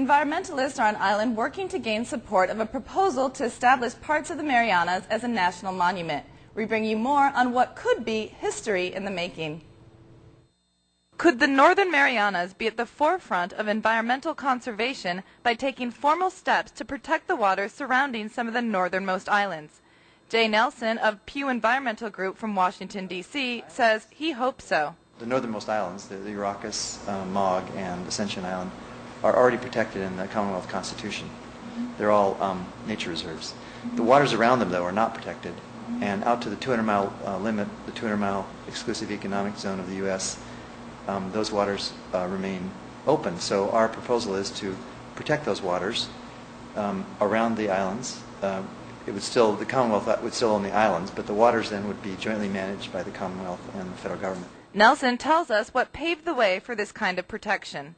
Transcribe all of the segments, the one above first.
Environmentalists are on island working to gain support of a proposal to establish parts of the Marianas as a national monument. We bring you more on what could be history in the making. Could the Northern Marianas be at the forefront of environmental conservation by taking formal steps to protect the waters surrounding some of the northernmost islands? Jay Nelson of Pew Environmental Group from Washington, D.C. says he hopes so. The northernmost islands, the Euracus, Mog, and Ascension Island, are already protected in the Commonwealth Constitution. They're all nature reserves. The waters around them, though, are not protected, and out to the 200-mile limit, the 200-mile exclusive economic zone of the U.S., those waters remain open. So our proposal is to protect those waters around the islands. The Commonwealth would still own the islands, but the waters then would be jointly managed by the Commonwealth and the federal government. Nelson tells us what paved the way for this kind of protection.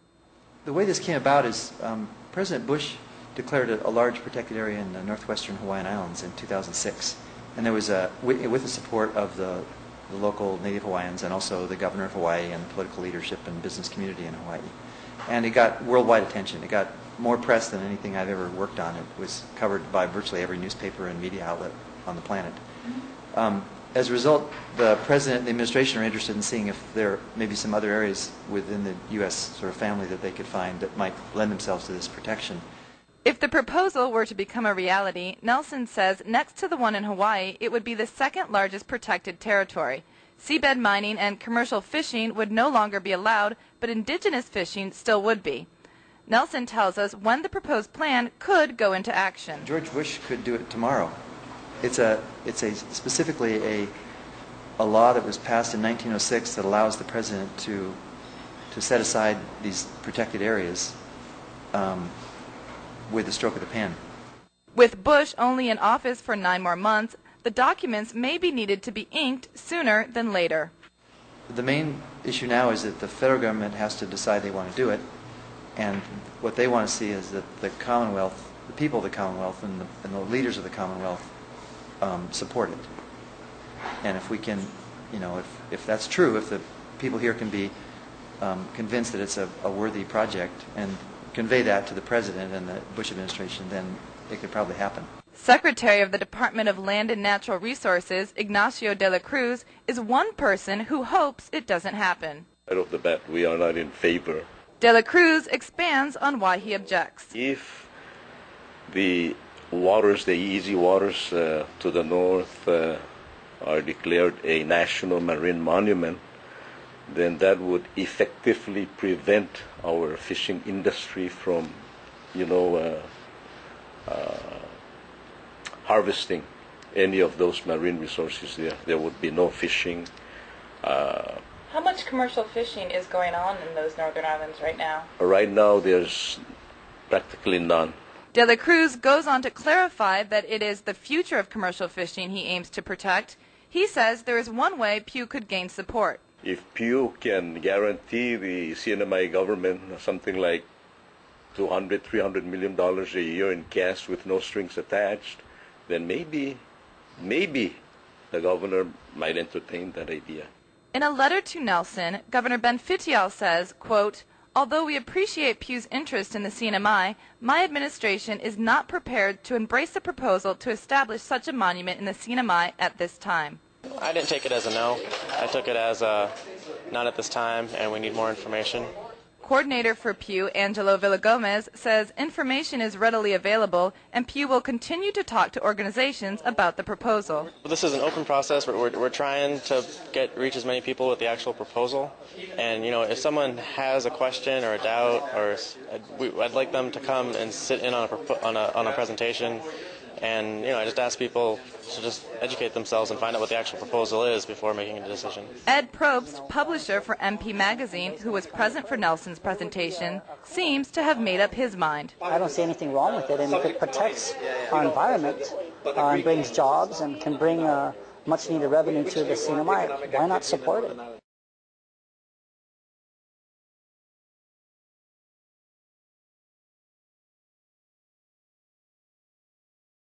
The way this came about is President Bush declared a large protected area in the northwestern Hawaiian Islands in 2006. And there was, with the support of the local Native Hawaiians and also the governor of Hawaii and political leadership and business community in Hawaii. And it got worldwide attention. It got more press than anything I've ever worked on. It was covered by virtually every newspaper and media outlet on the planet. As a result, the President and the administration are interested in seeing if there may be some other areas within the U.S. sort of family that they could find that might lend themselves to this protection. If the proposal were to become a reality, Nelson says next to the one in Hawaii, it would be the second largest protected territory. Seabed mining and commercial fishing would no longer be allowed, but indigenous fishing still would be. Nelson tells us when the proposed plan could go into action. George Bush could do it tomorrow. It's specifically a law that was passed in 1906 that allows the president to set aside these protected areas with the stroke of the pen. With Bush only in office for 9 more months, the documents may be needed to be inked sooner than later. The main issue now is that the federal government has to decide they want to do it, and what they want to see is that the Commonwealth, the people of the Commonwealth, and the leaders of the Commonwealth support it. And if we can, if that's true, if the people here can be convinced that it's a worthy project and convey that to the President and the Bush administration, then it could probably happen. Secretary of the Department of Land and Natural Resources, Ignacio de la Cruz, is one person who hopes it doesn't happen. Right off the bat, we are not in favor. De la Cruz expands on why he objects. If the waters, the easy waters to the north are declared a national marine monument, then that would effectively prevent our fishing industry from, harvesting any of those marine resources there. There would be no fishing. How much commercial fishing is going on in those northern islands right now? Right now, there's practically none. De la Cruz goes on to clarify that it is the future of commercial fishing he aims to protect. He says there is one way Pew could gain support. If Pew can guarantee the CNMI government something like $200, $300 million a year in cash with no strings attached, then maybe the governor might entertain that idea. In a letter to Nelson, Governor Ben Fitial says, quote, "Although we appreciate Pew's interest in the CNMI, my administration is not prepared to embrace the proposal to establish such a monument in the CNMI at this time." I didn't take it as a no. I took it as a not at this time, and we need more information. Coordinator for Pew, Angelo Villagomez, says information is readily available and Pew will continue to talk to organizations about the proposal. This is an open process. We're trying to reach as many people with the actual proposal. And, if someone has a question or a doubt, I'd like them to come and sit in on a presentation. And, I just ask people to just educate themselves and find out what the actual proposal is before making a decision. Ed Probst, publisher for MP Magazine, who was present for Nelson's presentation, seems to have made up his mind. I don't see anything wrong with it, and if it protects our environment and brings jobs and can bring much-needed revenue to the CNMI, why not support it?